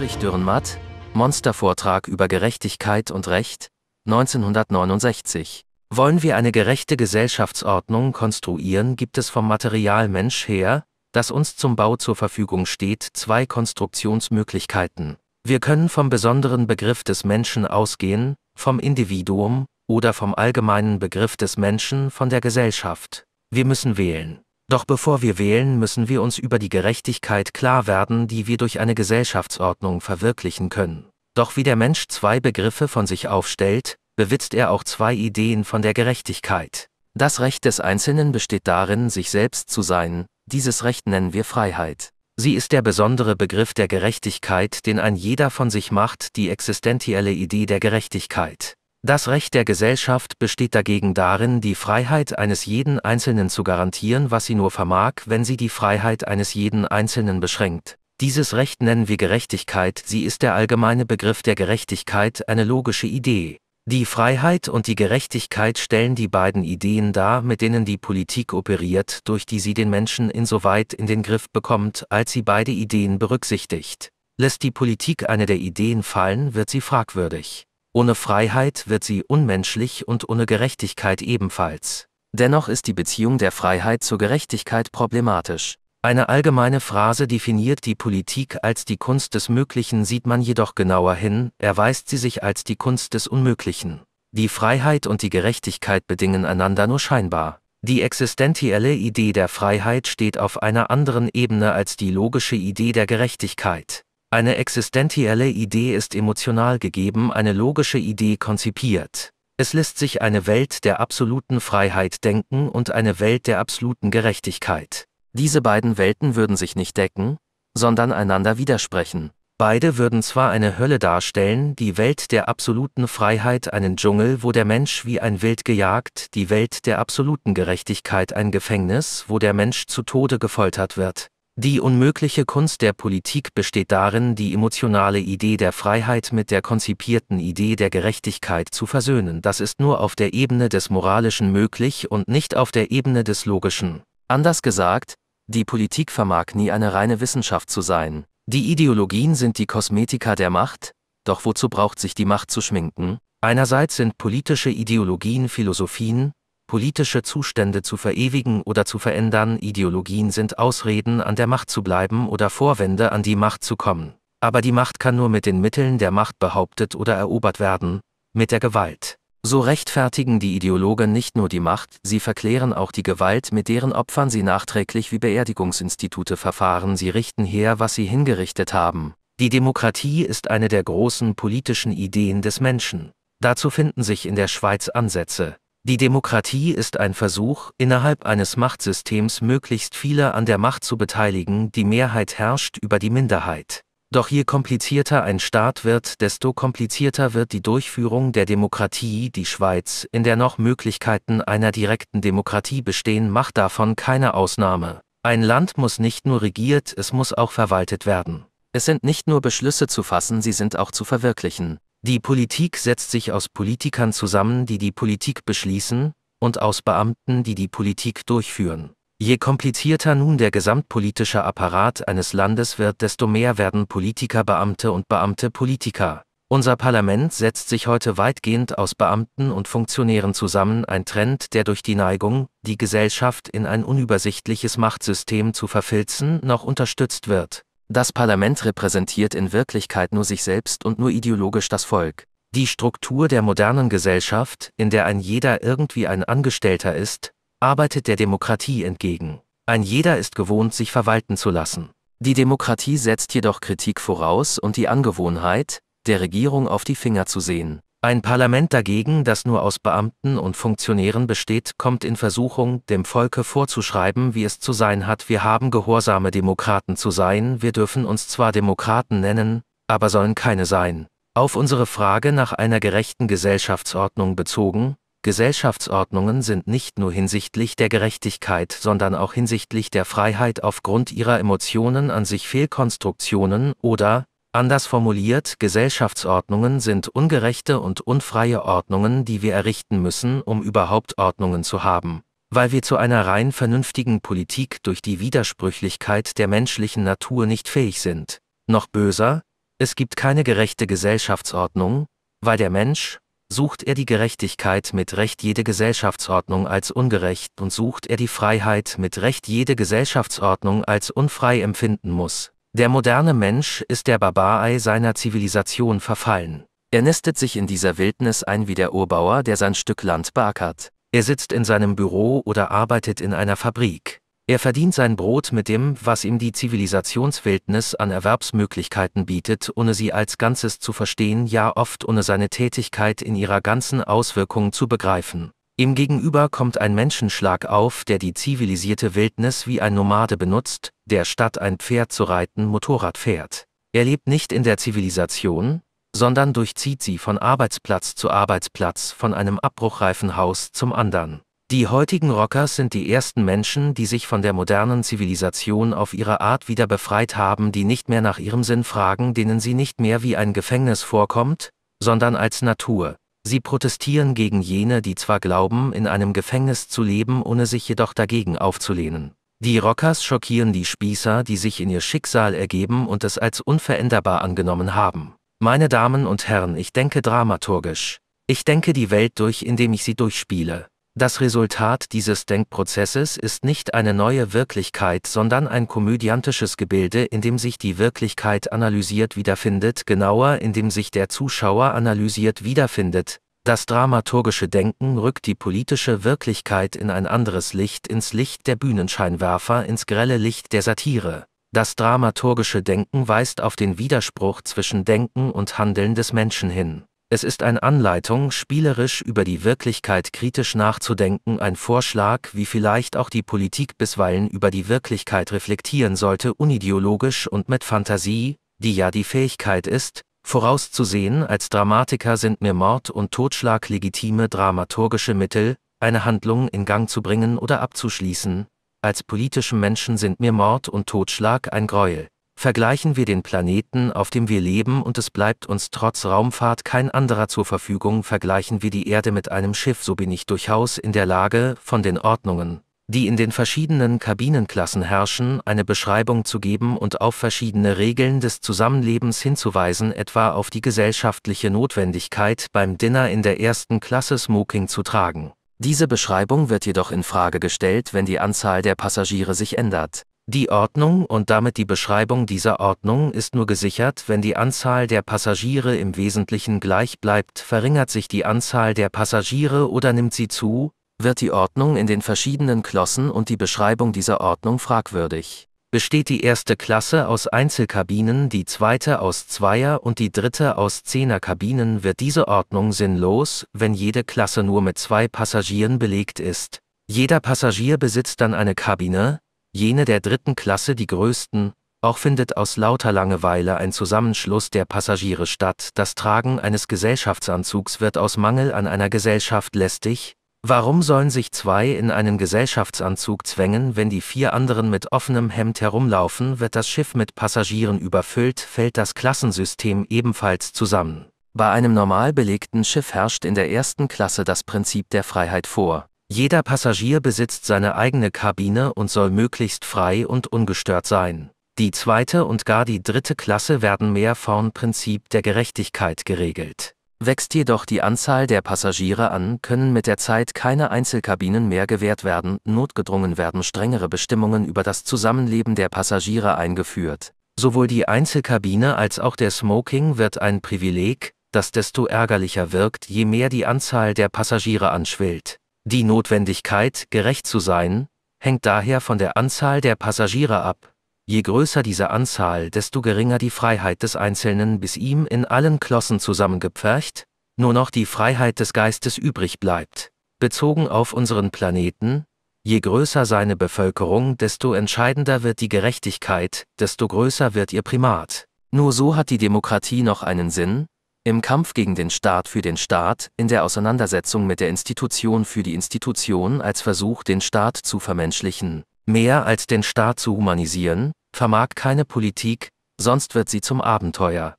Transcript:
Erich Dürrenmatt, Monstervortrag über Gerechtigkeit und Recht, 1969. Wollen wir eine gerechte Gesellschaftsordnung konstruieren, gibt es vom Material Mensch her, das uns zum Bau zur Verfügung steht, zwei Konstruktionsmöglichkeiten. Wir können vom besonderen Begriff des Menschen ausgehen, vom Individuum, oder vom allgemeinen Begriff des Menschen, von der Gesellschaft. Wir müssen wählen. Doch bevor wir wählen, müssen wir uns über die Gerechtigkeit klar werden, die wir durch eine Gesellschaftsordnung verwirklichen können. Doch wie der Mensch zwei Begriffe von sich aufstellt, besitzt er auch zwei Ideen von der Gerechtigkeit. Das Recht des Einzelnen besteht darin, sich selbst zu sein, dieses Recht nennen wir Freiheit. Sie ist der besondere Begriff der Gerechtigkeit, den ein jeder von sich macht, die existenzielle Idee der Gerechtigkeit. Das Recht der Gesellschaft besteht dagegen darin, die Freiheit eines jeden Einzelnen zu garantieren, was sie nur vermag, wenn sie die Freiheit eines jeden Einzelnen beschränkt. Dieses Recht nennen wir Gerechtigkeit, sie ist der allgemeine Begriff der Gerechtigkeit, eine logische Idee. Die Freiheit und die Gerechtigkeit stellen die beiden Ideen dar, mit denen die Politik operiert, durch die sie den Menschen insoweit in den Griff bekommt, als sie beide Ideen berücksichtigt. Lässt die Politik eine der Ideen fallen, wird sie fragwürdig. Ohne Freiheit wird sie unmenschlich und ohne Gerechtigkeit ebenfalls. Dennoch ist die Beziehung der Freiheit zur Gerechtigkeit problematisch. Eine allgemeine Phrase definiert die Politik als die Kunst des Möglichen, sieht man jedoch genauer hin, erweist sie sich als die Kunst des Unmöglichen. Die Freiheit und die Gerechtigkeit bedingen einander nur scheinbar. Die existenzielle Idee der Freiheit steht auf einer anderen Ebene als die logische Idee der Gerechtigkeit. Eine existenzielle Idee ist emotional gegeben, eine logische Idee konzipiert. Es lässt sich eine Welt der absoluten Freiheit denken und eine Welt der absoluten Gerechtigkeit. Diese beiden Welten würden sich nicht decken, sondern einander widersprechen. Beide würden zwar eine Hölle darstellen, die Welt der absoluten Freiheit einen Dschungel, wo der Mensch wie ein Wild gejagt, die Welt der absoluten Gerechtigkeit ein Gefängnis, wo der Mensch zu Tode gefoltert wird. Die unmögliche Kunst der Politik besteht darin, die emotionale Idee der Freiheit mit der konzipierten Idee der Gerechtigkeit zu versöhnen. Das ist nur auf der Ebene des Moralischen möglich und nicht auf der Ebene des Logischen. Anders gesagt, die Politik vermag nie eine reine Wissenschaft zu sein. Die Ideologien sind die Kosmetika der Macht, doch wozu braucht sich die Macht zu schminken? Einerseits sind politische Ideologien Philosophien, politische Zustände zu verewigen oder zu verändern, Ideologien sind Ausreden, an der Macht zu bleiben oder Vorwände, an die Macht zu kommen. Aber die Macht kann nur mit den Mitteln der Macht behauptet oder erobert werden, mit der Gewalt. So rechtfertigen die Ideologen nicht nur die Macht, sie verklären auch die Gewalt, mit deren Opfern sie nachträglich wie Beerdigungsinstitute verfahren, sie richten her, was sie hingerichtet haben. Die Demokratie ist eine der großen politischen Ideen des Menschen. Dazu finden sich in der Schweiz Ansätze. Die Demokratie ist ein Versuch, innerhalb eines Machtsystems möglichst viele an der Macht zu beteiligen, die Mehrheit herrscht über die Minderheit. Doch je komplizierter ein Staat wird, desto komplizierter wird die Durchführung der Demokratie. Die Schweiz, in der noch Möglichkeiten einer direkten Demokratie bestehen, macht davon keine Ausnahme. Ein Land muss nicht nur regiert, es muss auch verwaltet werden. Es sind nicht nur Beschlüsse zu fassen, sie sind auch zu verwirklichen. Die Politik setzt sich aus Politikern zusammen, die die Politik beschließen, und aus Beamten, die die Politik durchführen. Je komplizierter nun der gesamtpolitische Apparat eines Landes wird, desto mehr werden Politiker Beamte und Beamte Politiker. Unser Parlament setzt sich heute weitgehend aus Beamten und Funktionären zusammen, ein Trend, der durch die Neigung, die Gesellschaft in ein unübersichtliches Machtsystem zu verfilzen, noch unterstützt wird. Das Parlament repräsentiert in Wirklichkeit nur sich selbst und nur ideologisch das Volk. Die Struktur der modernen Gesellschaft, in der ein jeder irgendwie ein Angestellter ist, arbeitet der Demokratie entgegen. Ein jeder ist gewohnt, sich verwalten zu lassen. Die Demokratie setzt jedoch Kritik voraus und die Angewohnheit, der Regierung auf die Finger zu sehen. Ein Parlament dagegen, das nur aus Beamten und Funktionären besteht, kommt in Versuchung, dem Volke vorzuschreiben, wie es zu sein hat. Wir haben gehorsame Demokraten zu sein, wir dürfen uns zwar Demokraten nennen, aber sollen keine sein. Auf unsere Frage nach einer gerechten Gesellschaftsordnung bezogen: Gesellschaftsordnungen sind nicht nur hinsichtlich der Gerechtigkeit, sondern auch hinsichtlich der Freiheit aufgrund ihrer Emotionen an sich Fehlkonstruktionen oder, anders formuliert, Gesellschaftsordnungen sind ungerechte und unfreie Ordnungen, die wir errichten müssen, um überhaupt Ordnungen zu haben, weil wir zu einer rein vernünftigen Politik durch die Widersprüchlichkeit der menschlichen Natur nicht fähig sind. Noch böser, Es gibt keine gerechte Gesellschaftsordnung, weil der Mensch, sucht er die Gerechtigkeit mit Recht jede Gesellschaftsordnung als ungerecht und sucht er die Freiheit mit Recht jede Gesellschaftsordnung als unfrei empfinden muss. Der moderne Mensch ist der Barbarei seiner Zivilisation verfallen. Er nistet sich in dieser Wildnis ein wie der Urbauer, der sein Stück Land beackert. Er sitzt in seinem Büro oder arbeitet in einer Fabrik. Er verdient sein Brot mit dem, was ihm die Zivilisationswildnis an Erwerbsmöglichkeiten bietet, ohne sie als Ganzes zu verstehen, ja oft ohne seine Tätigkeit in ihrer ganzen Auswirkung zu begreifen. Ihm gegenüber kommt ein Menschenschlag auf, der die zivilisierte Wildnis wie ein Nomade benutzt, der statt ein Pferd zu reiten Motorrad fährt. Er lebt nicht in der Zivilisation, sondern durchzieht sie von Arbeitsplatz zu Arbeitsplatz, von einem abbruchreifen Haus zum anderen. Die heutigen Rockers sind die ersten Menschen, die sich von der modernen Zivilisation auf ihre Art wieder befreit haben, die nicht mehr nach ihrem Sinn fragen, denen sie nicht mehr wie ein Gefängnis vorkommt, sondern als Natur. Sie protestieren gegen jene, die zwar glauben, in einem Gefängnis zu leben, ohne sich jedoch dagegen aufzulehnen. Die Rockers schockieren die Spießer, die sich in ihr Schicksal ergeben und es als unveränderbar angenommen haben. Meine Damen und Herren, ich denke dramaturgisch. Ich denke die Welt durch, indem ich sie durchspiele. Das Resultat dieses Denkprozesses ist nicht eine neue Wirklichkeit, sondern ein komödiantisches Gebilde, in dem sich die Wirklichkeit analysiert wiederfindet, genauer in dem sich der Zuschauer analysiert wiederfindet. Das dramaturgische Denken rückt die politische Wirklichkeit in ein anderes Licht, ins Licht der Bühnenscheinwerfer, ins grelle Licht der Satire. Das dramaturgische Denken weist auf den Widerspruch zwischen Denken und Handeln des Menschen hin. Es ist eine Anleitung, spielerisch über die Wirklichkeit kritisch nachzudenken, ein Vorschlag, wie vielleicht auch die Politik bisweilen über die Wirklichkeit reflektieren sollte, unideologisch und mit Fantasie, die ja die Fähigkeit ist, vorauszusehen. Als Dramatiker sind mir Mord und Totschlag legitime dramaturgische Mittel, eine Handlung in Gang zu bringen oder abzuschließen. Als politischem Menschen sind mir Mord und Totschlag ein Gräuel. Vergleichen wir den Planeten, auf dem wir leben, und es bleibt uns trotz Raumfahrt kein anderer zur Verfügung. Vergleichen wir die Erde mit einem Schiff, so bin ich durchaus in der Lage, von den Ordnungen, die in den verschiedenen Kabinenklassen herrschen, eine Beschreibung zu geben und auf verschiedene Regeln des Zusammenlebens hinzuweisen, etwa auf die gesellschaftliche Notwendigkeit, beim Dinner in der ersten Klasse Smoking zu tragen. Diese Beschreibung wird jedoch in Frage gestellt, wenn die Anzahl der Passagiere sich ändert. Die Ordnung und damit die Beschreibung dieser Ordnung ist nur gesichert, wenn die Anzahl der Passagiere im Wesentlichen gleich bleibt. Verringert sich die Anzahl der Passagiere oder nimmt sie zu, wird die Ordnung in den verschiedenen Klassen und die Beschreibung dieser Ordnung fragwürdig. Besteht die erste Klasse aus Einzelkabinen, die zweite aus Zweier- und die dritte aus Zehnerkabinen, wird diese Ordnung sinnlos, wenn jede Klasse nur mit 2 Passagieren belegt ist. Jeder Passagier besitzt dann eine Kabine, jene der dritten Klasse die größten. Auch findet aus lauter Langeweile ein Zusammenschluss der Passagiere statt. Das Tragen eines Gesellschaftsanzugs wird aus Mangel an einer Gesellschaft lästig. Warum sollen sich 2 in einen Gesellschaftsanzug zwängen, wenn die 4 anderen mit offenem Hemd herumlaufen? Wird das Schiff mit Passagieren überfüllt, fällt das Klassensystem ebenfalls zusammen. Bei einem normal belegten Schiff herrscht in der ersten Klasse das Prinzip der Freiheit vor. Jeder Passagier besitzt seine eigene Kabine und soll möglichst frei und ungestört sein. Die zweite und gar die dritte Klasse werden mehr vom Prinzip der Gerechtigkeit geregelt. Wächst jedoch die Anzahl der Passagiere an, können mit der Zeit keine Einzelkabinen mehr gewährt werden, notgedrungen werden strengere Bestimmungen über das Zusammenleben der Passagiere eingeführt. Sowohl die Einzelkabine als auch der Smoking wird ein Privileg, das desto ärgerlicher wirkt, je mehr die Anzahl der Passagiere anschwillt. Die Notwendigkeit, gerecht zu sein, hängt daher von der Anzahl der Passagiere ab. Je größer diese Anzahl, desto geringer die Freiheit des Einzelnen, bis ihm in allen Klossen zusammengepfercht nur noch die Freiheit des Geistes übrig bleibt. Bezogen auf unseren Planeten, je größer seine Bevölkerung, desto entscheidender wird die Gerechtigkeit, desto größer wird ihr Primat. Nur so hat die Demokratie noch einen Sinn, im Kampf gegen den Staat für den Staat, in der Auseinandersetzung mit der Institution für die Institution als Versuch, den Staat zu vermenschlichen. Mehr als den Staat zu humanisieren, vermag keine Politik, sonst wird sie zum Abenteuer.